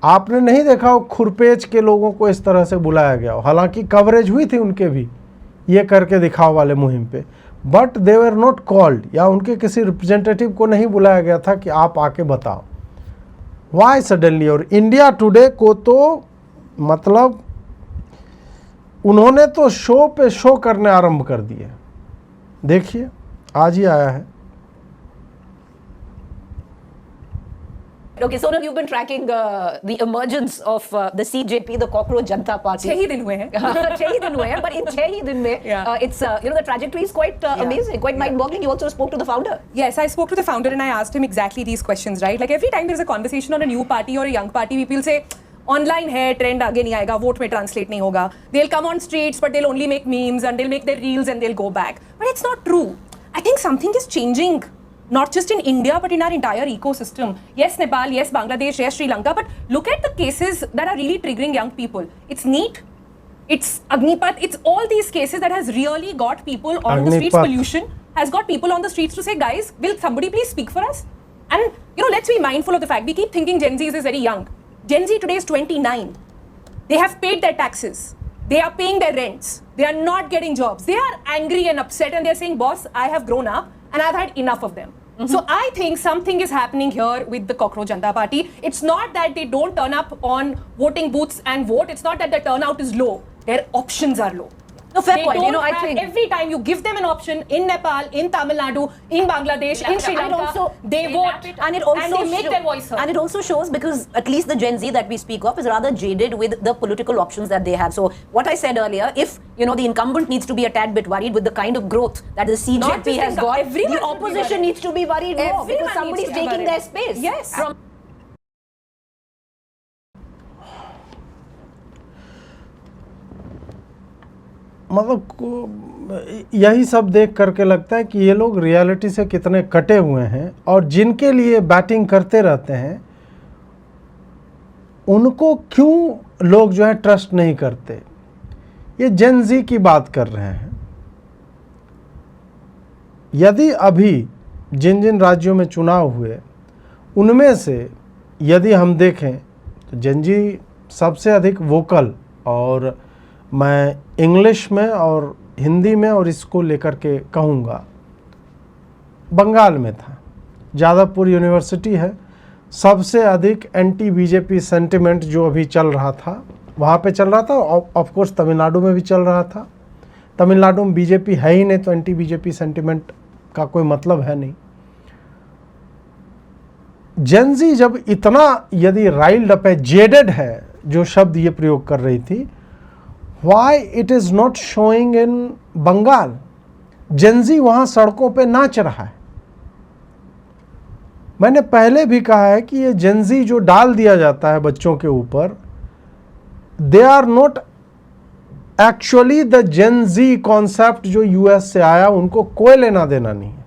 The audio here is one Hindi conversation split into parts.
आपने नहीं देखा हो खुरपेच के लोगों को इस तरह से बुलाया गया हो, हालांकि कवरेज हुई थी उनके भी ये करके दिखाओ वाले मुहिम पे, but they were not called, या उनके किसी रिप्रेजेंटेटिव को नहीं बुलाया गया था कि आप आके बताओ वाई सडनली। और इंडिया टुडे को तो मतलब उन्होंने तो शो पे शो करने आरंभ कर दिए। देखिए आज ही आया है। Okay, Sonal, you've been tracking the emergence of the CJP, the Cockroach Janata Party. 6 ही दिन हुए हैं 6 ही दिन हुए हैं, but in 6 ही दिन में it's the trajectory is quite amazing, quite mind-boggling. You also spoke to the founder. Yes, I spoke to the founder and I asked him exactly these questions, right? Like every time there's a conversation on a new party or a young party, people say online है, trend आगे नहीं आएगा, vote में translate नहीं होगा. They'll come on streets, but they'll only make memes and they'll make their reels and they'll go back. But it's not true. I think something is changing. Not just in India, but in our entire ecosystem. Yes, Nepal, yes, Bangladesh, yes, Sri Lanka, but look at the cases that are really triggering young people. It's NEET, it's Agnipath, it's all these cases that has really got people on the streets. Pollution has got people on the streets to say, guys, will somebody please speak for us? And, let's be mindful of the fact, we keep thinking Gen Z is very young. Gen Z today is 29. They have paid their taxes. They are paying their rents. They are not getting jobs. They are angry and upset and they're saying, boss, I have grown up and I've had enough of them. So I think something is happening here with the Cockroach Janata Party. It's not that they don't turn up on voting booths and vote. It's not that the turnout is low. Their options are low. No, fair They point. don't I have- think every time you give them an option in Nepal, in Tamil Nadu, in Bangladesh, in Sri And Lanka, also- they vote and it also they make their voice heard. and it also shows because at least the Gen Z that we speak of is rather jaded with the political options that they have. So what I said earlier, if the incumbent needs to be a tad bit worried with the kind of growth that the Not CJP just has got, everyone the should be opposition worried. needs to be worried more Everyone because needs somebody's to be taking worried. their space. Yes. From मतलब यही सब देख करके लगता है कि ये लोग रियलिटी से कितने कटे हुए हैं, और जिनके लिए बैटिंग करते रहते हैं उनको क्यों लोग जो है ट्रस्ट नहीं करते। ये जेन ज़ी की बात कर रहे हैं। यदि अभी जिन जिन राज्यों में चुनाव हुए उनमें से यदि हम देखें तो जेन ज़ी सबसे अधिक वोकल, और मैं इंग्लिश में और हिंदी में और इसको लेकर के कहूँगा बंगाल में था। जादवपुर यूनिवर्सिटी है, सबसे अधिक एंटी बीजेपी सेंटिमेंट जो अभी चल रहा था वहाँ पे चल रहा था। ऑफ कोर्स तमिलनाडु में भी चल रहा था। तमिलनाडु में बीजेपी है ही नहीं तो एंटी बीजेपी सेंटिमेंट का कोई मतलब है नहीं। जेन ज़ी जब इतना यदि राइल्ड अप है, जेडेड है, जो शब्द ये प्रयोग कर रही थी, why it is not showing in Bengal. Gen Z वहाँ सड़कों पे नाच रहा है। मैंने पहले भी कहा है कि ये जेन ज़ी जो डाल दिया जाता है बच्चों के ऊपर, they are not actually the Gen Z concept जो यूएस से आया, उनको कोई लेना देना नहीं है।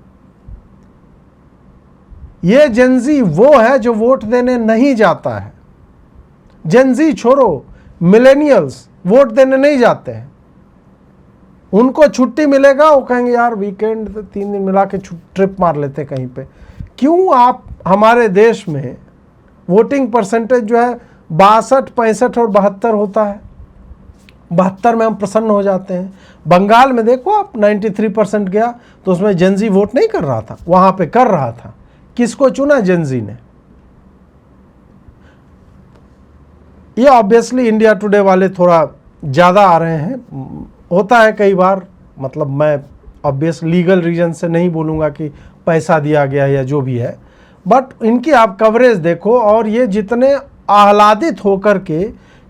ये जेन ज़ी वो है जो वोट देने नहीं जाता है। जेन ज़ी छोड़ो, मिलेनियल्स वोट देने नहीं जाते हैं। उनको छुट्टी मिलेगा, वो कहेंगे यार वीकेंड 3 दिन मिला के ट्रिप मार लेते कहीं पे। क्यों आप हमारे देश में वोटिंग परसेंटेज जो है 62, 65 और 72 होता है, 72 में हम प्रसन्न हो जाते हैं। बंगाल में देखो आप 93% गया, तो उसमें जेन ज़ी वोट नहीं कर रहा था, वहाँ पे कर रहा था। किसको चुना जेन ज़ी ने? ये ऑब्वियसली इंडिया टुडे वाले थोड़ा ज़्यादा आ रहे हैं, होता है कई बार। मतलब मैं ऑब्वियस लीगल रीजन से नहीं बोलूँगा कि पैसा दिया गया या जो भी है, बट इनकी आप कवरेज देखो, और ये जितने आह्लादित होकर के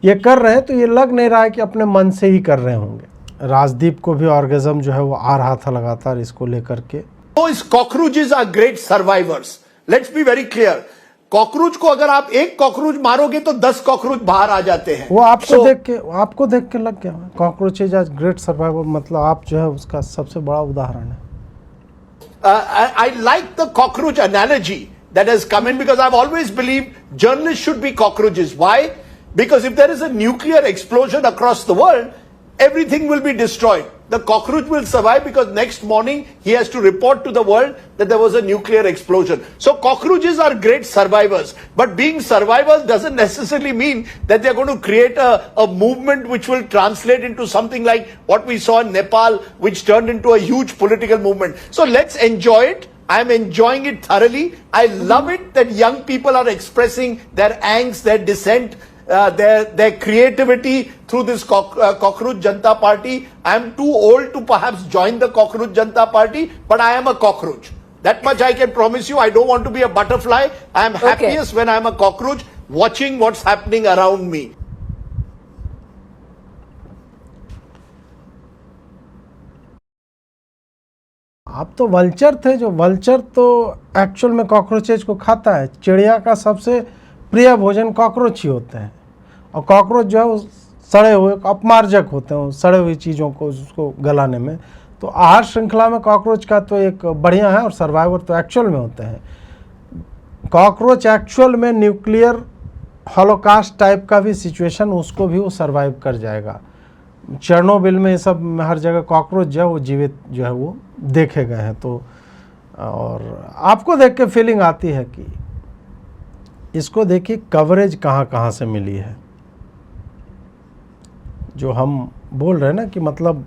ये कर रहे हैं, तो ये लग नहीं रहा है कि अपने मन से ही कर रहे होंगे। राजदीप को भी ऑर्गेजम जो है वो आ रहा था लगातार इसको लेकर के। Those cockroaches are great survivors. Let's be very clear. Cockroach को अगर आप एक कॉकरोच मारोगे तो 10 कॉकरोच बाहर आ जाते हैं। वो आपको देख के लग गया कॉकरोच इज आज ग्रेट सर्वाइवर, मतलब आप जो है उसका सबसे बड़ा उदाहरण है। I like the cockroach analogy that has come in because I've always believed journalists should be cockroaches. Why? Because if there is a nuclear explosion across the world, everything will be destroyed. the cockroach will survive because next morning he has to report to the world that there was a nuclear explosion. So cockroaches are great survivors, but being survivors doesn't necessarily mean that they're going to create a movement which will translate into something like what we saw in Nepal, which turned into a huge political movement. So let's enjoy it. I'm enjoying it thoroughly. I love it that young people are expressing their angst, their dissent, their creativity through this Cockroach Janata Party. I am too old to perhaps join the Cockroach Janata Party, but I am a cockroach. That much I can promise you. I don't want to be a butterfly. I am happiest when I am a cockroach watching what's happening around me. आप तो वल्चर थे, जो वल्चर तो एक्चुअल में कॉकरोचेज को खाता है। चिड़िया का सबसे प्रिय भोजन कॉकरोच ही होते हैं, और कॉकरोच जो है वो सड़े हुए अपमार्जक होते हैं, सड़े हुई चीज़ों को उसको गलाने में। तो आहार श्रृंखला में कॉकरोच का तो एक बढ़िया है, और सर्वाइवर तो एक्चुअल में होते हैं। कॉकरोच एक्चुअल में न्यूक्लियर हॉलोकास्ट टाइप का भी सिचुएशन, उसको भी वो सर्वाइव कर जाएगा। चेरनोबिल में ये सब हर जगह कॉकरोच जो है वो जीवित जो है वो देखे गए हैं। तो और आपको देख के फीलिंग आती है कि इसको देखिए कवरेज कहाँ कहाँ से मिली है। जो हम बोल रहे हैं ना कि मतलब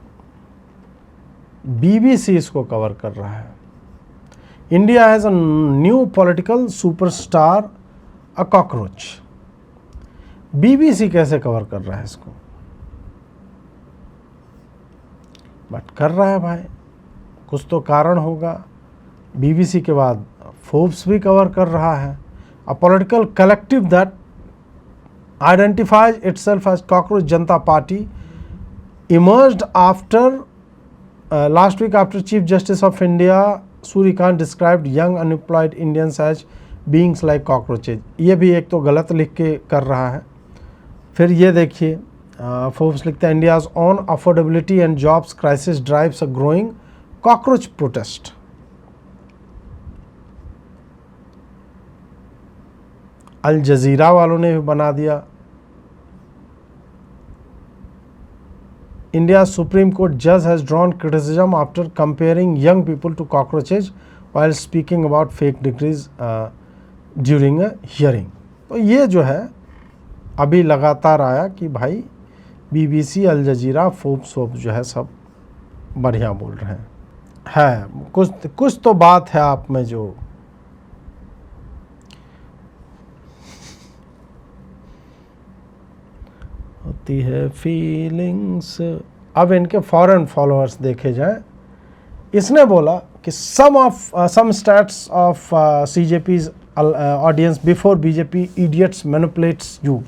बीबीसी इसको कवर कर रहा है। India has a new political superstar a cockroach. BBC कैसे कवर कर रहा है इसको? बट कर रहा है भाई, कुछ तो कारण होगा। बीबीसी के बाद फोर्ब्स भी कवर कर रहा है। A political collective that identifies itself as Cockroach Janta Party emerged after last week after Chief Justice of India Surikant described young unemployed Indians as beings like cockroaches। ये भी एक तो गलत लिख के कर रहा है। फिर ये देखिए फोर्ब्स लिखता है India's on affordability and jobs crisis drives a growing cockroach protest. Al Jazeera वालों ने भी बना दिया India's Supreme Court judge has drawn criticism after comparing young people to cockroaches while speaking about fake degrees during a hearing। तो ये जो है अभी लगातार आया कि भाई बीबीसी, अल जजीरा, फोर्ब्स जो है सब बढ़िया बोल रहे हैं। कुछ तो बात है आप में जो होती है फीलिंग्स। अब इनके फॉरेन फॉलोअर्स देखे जाएं। इसने बोला कि some stats of CJP's audience before BJP idiots manipulates you.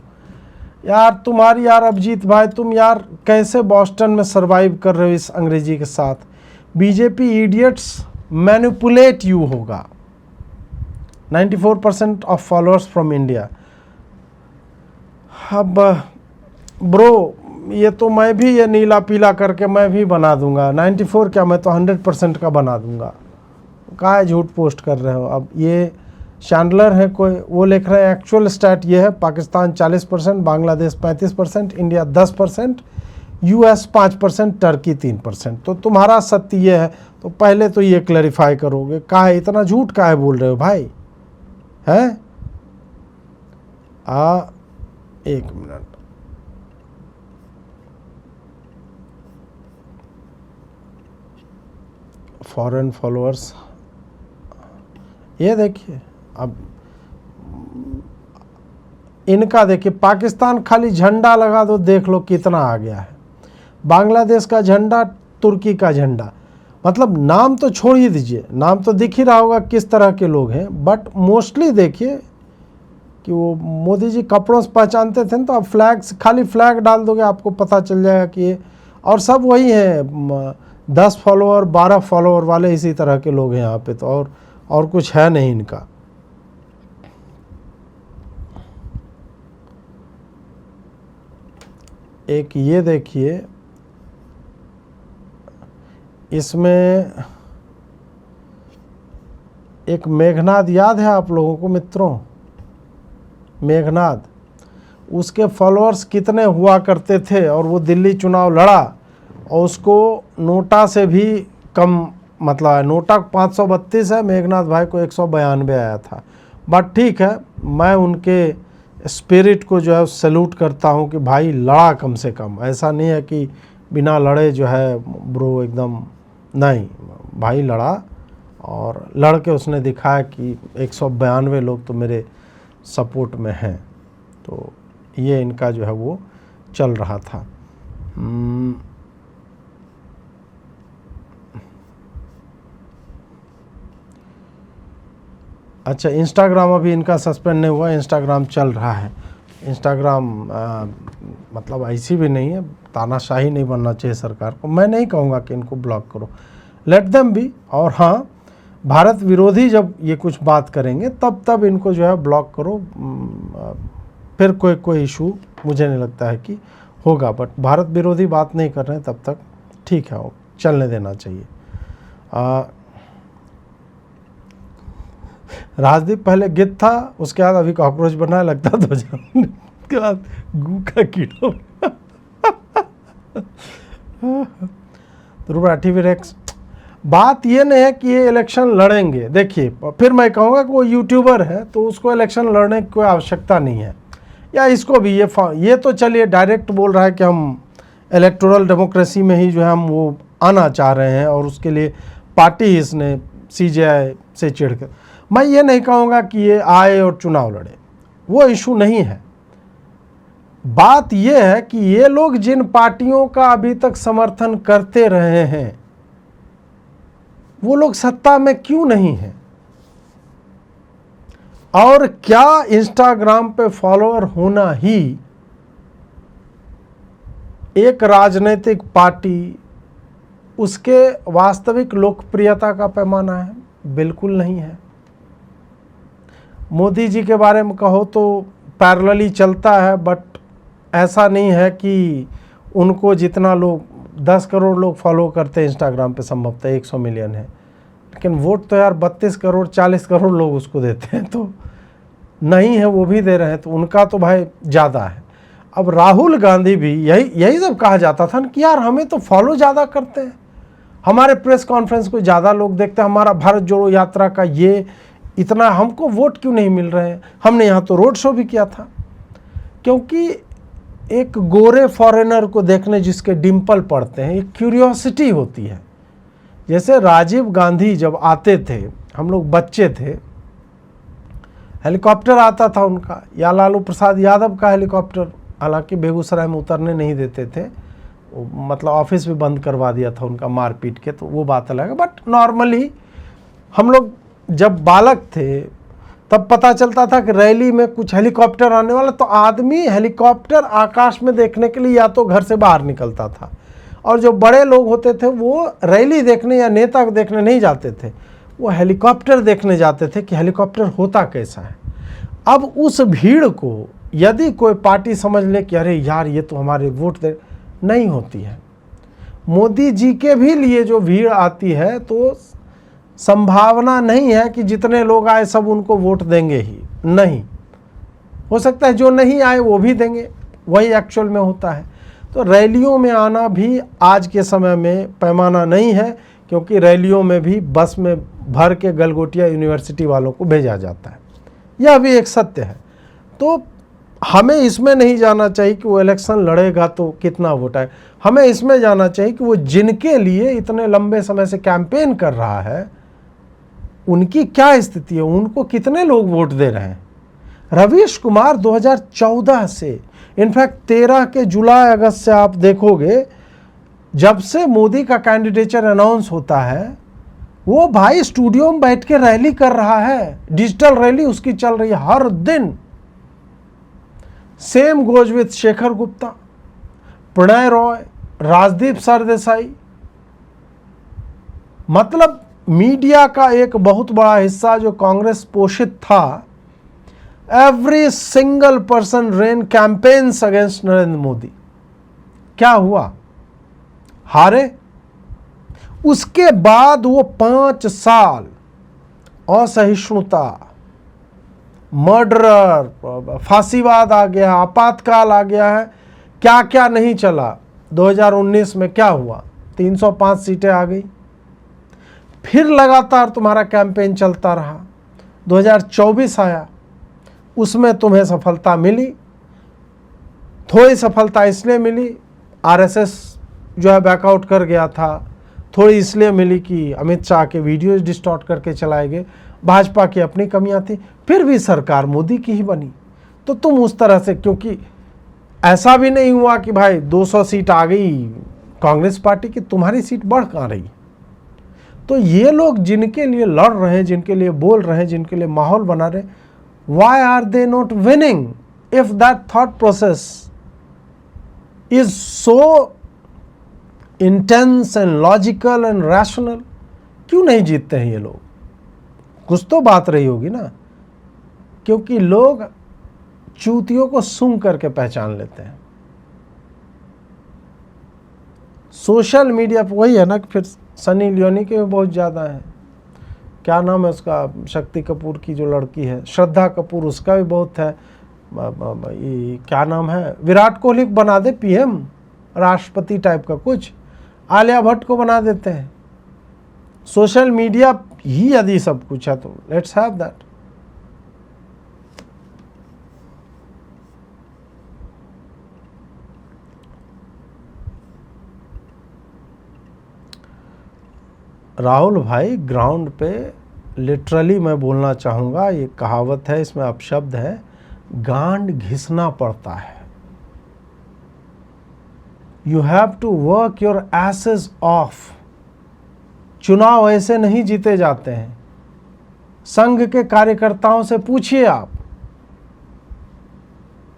यार तुम्हारी यार अभिजीत भाई, तुम यार कैसे बॉस्टन में सरवाइव कर रहे हो इस अंग्रेजी के साथ? बीजेपी इडियट्स मैनिपुलेट यू होगा। 94% ऑफ फॉलोअर्स फ्रॉम इंडिया। अब ब्रो ये तो मैं भी ये नीला पीला करके मैं भी बना दूंगा। 94 क्या, मैं तो 100% का बना दूंगा। काहे झूठ पोस्ट कर रहे हो? अब ये शैंडलर है कोई, वो लिख रहे हैं एक्चुअल स्टैट ये है, Pakistan 40%, Bangladesh 35%, India 10%, US 5%, Turkey 3%। तो तुम्हारा सत्य ये है, तो पहले तो ये क्लैरिफाई करोगे, काहे इतना झूठ काहे बोल रहे हो भाई? हैं? एक मिनट, फॉरेन फॉलोअर्स ये देखिए। अब इनका देखिए, पाकिस्तान खाली झंडा लगा दो, देख लो कितना आ गया है। बांग्लादेश का झंडा, तुर्की का झंडा, मतलब नाम तो छोड़ ही दीजिए, नाम तो दिख ही रहा होगा किस तरह के लोग हैं। बट मोस्टली देखिए कि वो मोदी जी कपड़ों से पहचानते थे, तो अब फ्लैग, खाली फ्लैग डाल दोगे आपको पता चल जाएगा कि ये, और सब वही है 10 फॉलोअर 12 फॉलोअर वाले इसी तरह के लोग हैं यहाँ पे, तो और कुछ है नहीं इनका। एक ये देखिए, इसमें एक मेघनाद याद है आप लोगों को मित्रों? मेघनाद, उसके फॉलोअर्स कितने हुआ करते थे और वो दिल्ली चुनाव लड़ा और उसको नोटा से भी कम, मतलब है नोटा 532 है, मेघनाथ भाई को 192 आया था। बट ठीक है, मैं उनके स्पिरिट को जो है सैल्यूट करता हूँ कि भाई लड़ा कम से कम, ऐसा नहीं है कि बिना लड़े जो है ब्रो एकदम, नहीं भाई लड़ा, और लड़ के उसने दिखाया कि 192 लोग तो मेरे सपोर्ट में हैं। तो ये इनका जो है वो चल रहा था। अच्छा, इंस्टाग्राम अभी इनका सस्पेंड नहीं हुआ, इंस्टाग्राम चल रहा है। इंस्टाग्राम मतलब ऐसी भी नहीं है, तानाशाही नहीं बनना चाहिए सरकार को। मैं नहीं कहूँगा कि इनको ब्लॉक करो, लेट देम बी। और हाँ, भारत विरोधी जब ये कुछ बात करेंगे तब इनको जो है ब्लॉक करो, फिर कोई इशू मुझे नहीं लगता है कि होगा। बट भारत विरोधी बात नहीं कर रहे हैं तब तक ठीक है, वो चलने देना चाहिए। राजदीप पहले गिद्ध था, उसके बाद अभी कॉकरोच बनाने लगता तो उसके बाद गू का कीड़ा। तो टीवी बात ये नहीं है कि ये इलेक्शन लड़ेंगे। देखिए, फिर मैं कहूँगा कि वो यूट्यूबर है तो उसको इलेक्शन लड़ने की कोई आवश्यकता नहीं है, या इसको भी ये तो चलिए डायरेक्ट बोल रहा है कि हम इलेक्टोरल डेमोक्रेसी में ही जो है हम वो आना चाह रहे हैं, और उसके लिए पार्टी इसने CJI से चिढ़ कर। मैं ये नहीं कहूँगा कि ये आए और चुनाव लड़े, वो इशू नहीं है। बात ये है कि ये लोग जिन पार्टियों का अभी तक समर्थन करते रहे हैं वो लोग सत्ता में क्यों नहीं हैं, और क्या इंस्टाग्राम पे फॉलोअर होना ही एक राजनीतिक पार्टी उसके वास्तविक लोकप्रियता का पैमाना है? बिल्कुल नहीं है। मोदी जी के बारे में कहो तो पैरेलली चलता है, बट ऐसा नहीं है कि उनको जितना लोग 10 करोड़ लोग फॉलो करते हैं इंस्टाग्राम पे, संभवतः 100 मिलियन है, लेकिन वोट तो यार 32 करोड़ 40 करोड़ लोग उसको देते हैं, तो नहीं है वो भी दे रहे हैं, तो उनका तो भाई ज़्यादा है। अब राहुल गांधी भी यही सब कहा जाता था कि यार हमें तो फॉलो ज़्यादा करते हैं, हमारे प्रेस कॉन्फ्रेंस को ज़्यादा लोग देखते हैं, हमारा भारत जोड़ो यात्रा का ये इतना, हमको वोट क्यों नहीं मिल रहे हैं। हमने यहाँ तो रोड शो भी किया था, क्योंकि एक गोरे फॉरेनर को देखने जिसके डिम्पल पड़ते हैं, एक क्यूरियोसिटी होती है। जैसे राजीव गांधी जब आते थे, हम लोग बच्चे थे, हेलीकॉप्टर आता था उनका, या लालू प्रसाद यादव का हेलीकॉप्टर, हालांकि बेगूसराय में उतरने नहीं देते थे, मतलब ऑफिस भी बंद करवा दिया था उनका मारपीट के, तो वो बात अलग है। बट नॉर्मली हम लोग जब बालक थे तब पता चलता था कि रैली में कुछ हेलीकॉप्टर आने वाला, तो आदमी हेलीकॉप्टर आकाश में देखने के लिए या तो घर से बाहर निकलता था, और जो बड़े लोग होते थे वो रैली देखने या नेता देखने नहीं जाते थे, वो हेलीकॉप्टर देखने जाते थे कि हेलीकॉप्टर होता कैसा है। अब उस भीड़ को यदि कोई पार्टी समझ ले कि अरे यार ये तो हमारे वोट दे, नहीं होती है। मोदी जी के भी लिए जो भीड़ आती है तो संभावना नहीं है कि जितने लोग आए सब उनको वोट देंगे ही, नहीं हो सकता है जो नहीं आए वो भी देंगे, वही एक्चुअल में होता है। तो रैलियों में आना भी आज के समय में पैमाना नहीं है, क्योंकि रैलियों में भी बस में भर के गलगोटिया यूनिवर्सिटी वालों को भेजा जाता है, यह भी एक सत्य है। तो हमें इसमें नहीं जाना चाहिए कि वो इलेक्शन लड़ेगा तो कितना वोट आए, हमें इसमें जाना चाहिए कि वो जिनके लिए इतने लंबे समय से कैंपेन कर रहा है उनकी क्या स्थिति है, उनको कितने लोग वोट दे रहे हैं। रवीश कुमार 2014 से, इनफैक्ट 13 के जुलाई अगस्त से आप देखोगे, जब से मोदी का कैंडिडेचर अनाउंस होता है, वो भाई स्टूडियो में बैठ के रैली कर रहा है, डिजिटल रैली उसकी चल रही है हर दिन। Same goes with Shekhar Gupta, Pranoy Roy, Rajdeep Sardesai. मतलब मीडिया का एक बहुत बड़ा हिस्सा जो कांग्रेस पोषित था, every single person rain campaigns against Narendra Modi. क्या हुआ? हारे। उसके बाद वो 5 साल असहिष्णुता, मर्डर, फांसीवाद आ गया, आपातकाल आ गया है, क्या क्या नहीं चला। 2019 में क्या हुआ, 305 सीटें आ गई। फिर लगातार तुम्हारा कैंपेन चलता रहा, 2024 आया, उसमें तुम्हें सफलता मिली। थोड़ी सफलता इसलिए मिली, आरएसएस जो है बैकआउट कर गया था, थोड़ी इसलिए मिली कि अमित शाह के वीडियोज डिस्टॉर्ट करके चलाए गए, भाजपा की अपनी कमियां थी, फिर भी सरकार मोदी की ही बनी। तो तुम उस तरह से, क्योंकि ऐसा भी नहीं हुआ कि भाई 200 सीट आ गई कांग्रेस पार्टी की, तुम्हारी सीट बढ़ कहाँ रही। तो ये लोग जिनके लिए लड़ रहे हैं, जिनके लिए बोल रहे हैं, जिनके लिए माहौल बना रहे, why are they not winning if that thought process is so intense and logical and rational? क्यों नहीं जीतते हैं ये लोग? कुछ तो बात रही होगी ना, क्योंकि लोग चूतियों को सूंघ करके पहचान लेते हैं। सोशल मीडिया पर वही है ना कि फिर सनी लियोनी के भी बहुत ज़्यादा है, क्या नाम है उसका, शक्ति कपूर की जो लड़की है श्रद्धा कपूर, उसका भी बहुत है। ये क्या नाम है, विराट कोहली को बना दे पीएम, राष्ट्रपति टाइप का कुछ, आलिया भट्ट को बना देते हैं। सोशल मीडिया ही यदि सब कुछ है तो लेट्स हैव दैट। राहुल भाई, ग्राउंड पे लिटरली मैं बोलना चाहूँगा, ये कहावत है, इसमें अपशब्द है, गांड घिसना पड़ता है। You have to work your asses off. चुनाव ऐसे नहीं जीते जाते हैं। संघ के कार्यकर्ताओं से पूछिए आप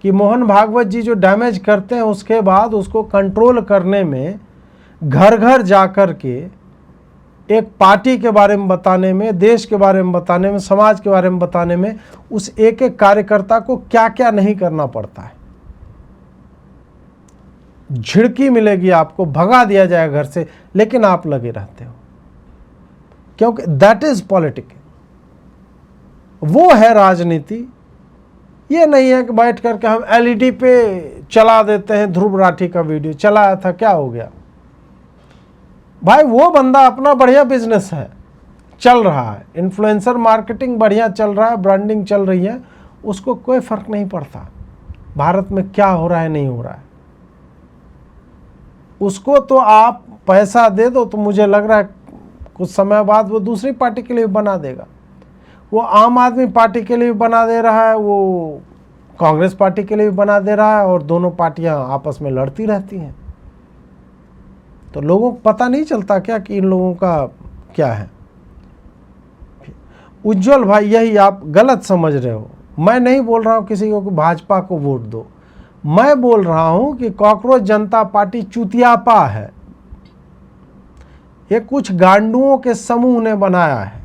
कि मोहन भागवत जी जो डैमेज करते हैं, उसके बाद उसको कंट्रोल करने में घर घर जाकर के एक पार्टी के बारे में बताने में, देश के बारे में बताने में, समाज के बारे में बताने में उस एक एक कार्यकर्ता को क्या क्या नहीं करना पड़ता है। झिड़की मिलेगी आपको, भगा दिया जाएगा घर से, लेकिन आप लगे रहते हो, क्योंकि दैट इज पॉलिटिक्स। वो है राजनीति। ये नहीं है कि बैठ करके हम एलईडी पे चला देते हैं, ध्रुव राठी का वीडियो चलाया था, क्या हो गया भाई। वो बंदा अपना बढ़िया बिजनेस है, चल रहा है, इन्फ्लुएंसर मार्केटिंग बढ़िया चल रहा है, ब्रांडिंग चल रही है, उसको कोई फर्क नहीं पड़ता भारत में क्या हो रहा है नहीं हो रहा है। उसको तो आप पैसा दे दो तो मुझे लग रहा है कुछ समय बाद वो दूसरी पार्टी के लिए बना देगा। वो आम आदमी पार्टी के लिए भी बना दे रहा है, वो कांग्रेस पार्टी के लिए भी बना दे रहा है, और दोनों पार्टियां आपस में लड़ती रहती हैं। तो लोगों को पता नहीं चलता क्या कि इन लोगों का क्या है। उज्जवल भाई, यही आप गलत समझ रहे हो। मैं नहीं बोल रहा हूँ किसी को कि भाजपा को वोट दो, मैं बोल रहा हूँ कि कॉकरोच जनता पार्टी चूतियापा है। ये कुछ गांडुओं के समूह ने बनाया है,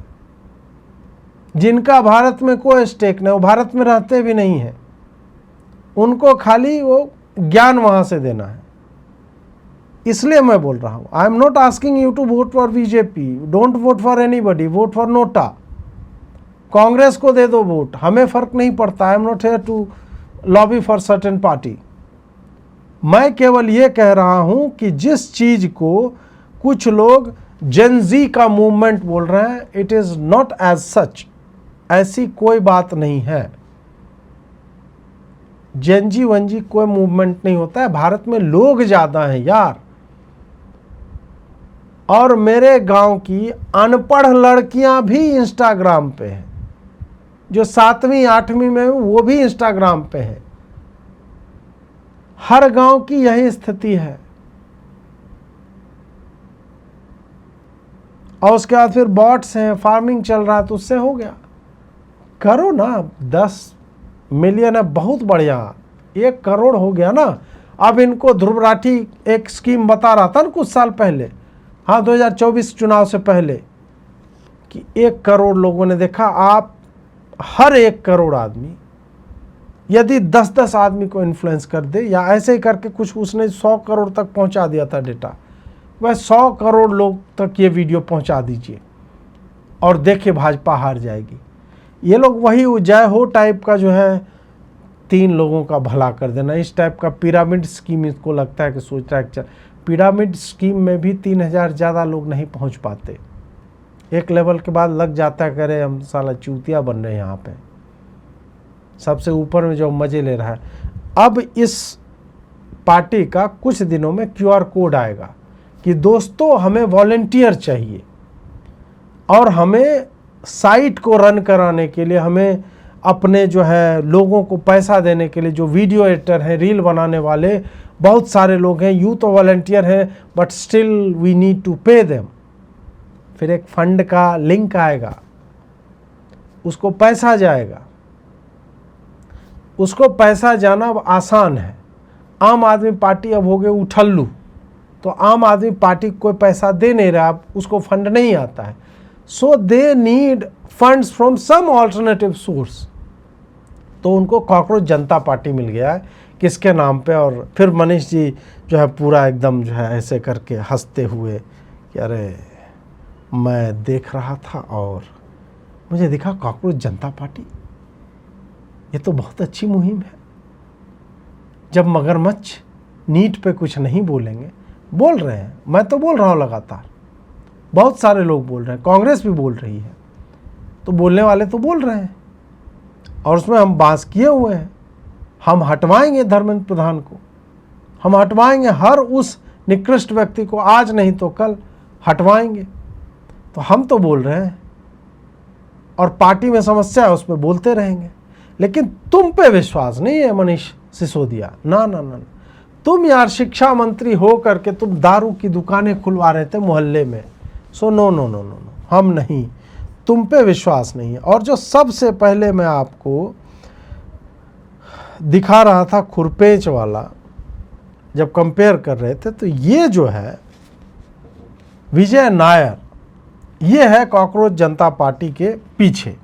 जिनका भारत में कोई स्टेक नहीं, वो भारत में रहते भी नहीं है, उनको खाली वो ज्ञान वहां से देना है। इसलिए मैं बोल रहा हूं, I am not asking you to vote for BJP, don't vote for anybody, vote for NOTA. Congress को दे दो वोट, हमें फर्क नहीं पड़ता। I am not here to lobby for certain party. मैं केवल ये कह रहा हूं कि जिस चीज को कुछ लोग जेनजी का मूवमेंट बोल रहे हैं, it is not as such, ऐसी कोई बात नहीं है। जेनजी वनजी कोई मूवमेंट नहीं होता है। भारत में लोग ज्यादा हैं यार, और मेरे गांव की अनपढ़ लड़कियां भी इंस्टाग्राम पे हैं, जो 7वीं 8वीं में वो भी इंस्टाग्राम पे है। हर गांव की यही स्थिति है। और उसके बाद फिर बॉट्स हैं, फार्मिंग चल रहा है, तो उससे हो गया। करो ना, 10 मिलियन है, बहुत बढ़िया, 1 करोड़ हो गया ना। अब इनको ध्रुव राठी एक स्कीम बता रहा था ना कुछ साल पहले, हाँ 2024 चुनाव से पहले, कि 1 करोड़ लोगों ने देखा। आप हर 1 करोड़ आदमी यदि 10-10 आदमी को इन्फ्लुएंस कर दे, या ऐसे ही करके कुछ, उसने 100 करोड़ तक पहुंचा दिया था डेटा, वह 100 करोड़ लोग तक ये वीडियो पहुंचा दीजिए और देखिए भाजपा हार जाएगी। ये लोग वही जय हो टाइप का जो है 3 लोगों का भला कर देना, इस टाइप का पिरामिड स्कीम इसको लगता है कि सोच रहा है। पिरामिड स्कीम में भी 3000 ज़्यादा लोग नहीं पहुंच पाते, एक लेवल के बाद लग जाता है, करे हम साला चूतिया बन रहे हैं यहाँ पे, सबसे ऊपर में जो मज़े ले रहा है। अब इस पार्टी का कुछ दिनों में QR कोड आएगा कि दोस्तों हमें वॉलंटियर चाहिए और हमें साइट को रन कराने के लिए, हमें अपने जो है लोगों को पैसा देने के लिए, जो वीडियो एडिटर हैं, रील बनाने वाले बहुत सारे लोग हैं, यूँ तो वॉलंटियर हैं but still we need to pay them. फिर एक फंड का लिंक आएगा, उसको पैसा जाएगा, उसको पैसा जाना अब आसान है। आम आदमी पार्टी अब हो गए उठल्लू, तो आम आदमी पार्टी को कोई पैसा दे नहीं रहा, अब उसको फंड नहीं आता है, so they need funds from some alternative source. तो उनको कॉकरोच जनता पार्टी मिल गया है, किसके नाम पे। और फिर मनीष जी जो है पूरा एकदम जो है ऐसे करके हंसते हुए कि अरे मैं देख रहा था और मुझे दिखा कॉकरोच जनता पार्टी, ये तो बहुत अच्छी मुहिम है। जब मगरमच्छ नीट पे कुछ नहीं बोलेंगे, बोल रहे हैं, मैं तो बोल रहा हूँ लगातार, बहुत सारे लोग बोल रहे हैं, कांग्रेस भी बोल रही है, तो बोलने वाले तो बोल रहे हैं और उसमें हम बांस किए हुए हैं। हम हटवाएंगे धर्मेंद्र प्रधान को, हम हटवाएंगे हर उस निकृष्ट व्यक्ति को, आज नहीं तो कल हटवाएंगे। तो हम तो बोल रहे हैं और पार्टी में समस्या है, उस पर बोलते रहेंगे। लेकिन तुम पे विश्वास नहीं है मनीष सिसोदिया, ना ना ना, तुम यार शिक्षा मंत्री हो करके तुम दारू की दुकानें खुलवा रहे थे मोहल्ले में, so no no no no no, हम नहीं, तुम पे विश्वास नहीं है। और जो सबसे पहले मैं आपको दिखा रहा था खुरपेच वाला, जब कंपेयर कर रहे थे, तो ये जो है विजय नायर, ये है कॉकरोच जनता पार्टी के पीछे।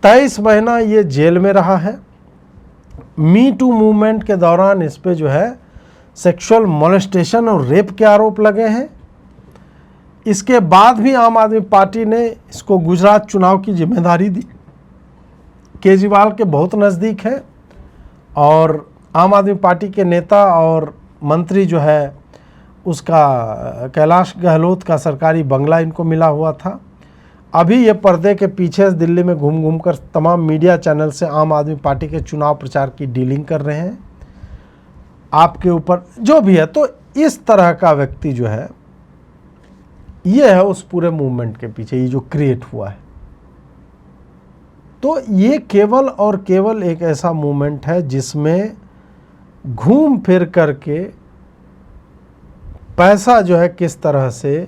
23 महीना ये जेल में रहा है। मी टू मूवमेंट के दौरान इस पे जो है सेक्सुअल मोलेस्टेशन और रेप के आरोप लगे हैं। इसके बाद भी आम आदमी पार्टी ने इसको गुजरात चुनाव की जिम्मेदारी दी, केजरीवाल के बहुत नज़दीक है और आम आदमी पार्टी के नेता और मंत्री जो है उसका कैलाश गहलोत का सरकारी बंगला इनको मिला हुआ था। अभी ये पर्दे के पीछे दिल्ली में घूम घूम कर तमाम मीडिया चैनल से आम आदमी पार्टी के चुनाव प्रचार की डीलिंग कर रहे हैं आपके ऊपर जो भी है। तो इस तरह का व्यक्ति जो है ये है उस पूरे मूवमेंट के पीछे, ये जो क्रिएट हुआ है। तो ये केवल और केवल एक ऐसा मूवमेंट है जिसमें घूम फिर करके पैसा जो है किस तरह से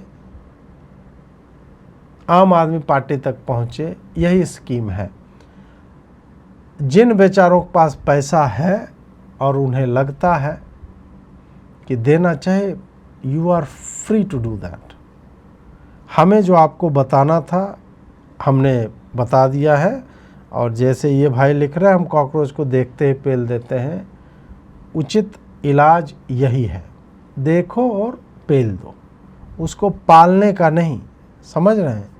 आम आदमी पार्टी तक पहुंचे, यही स्कीम है। जिन बेचारों के पास पैसा है और उन्हें लगता है कि देना चाहे, you are free to do that. हमें जो आपको बताना था हमने बता दिया है। और जैसे ये भाई लिख रहे हैं, हम कॉकरोच को देखते ही पेल देते हैं, उचित इलाज यही है, देखो और पेल दो, उसको पालने का नहीं, समझ रहे हैं।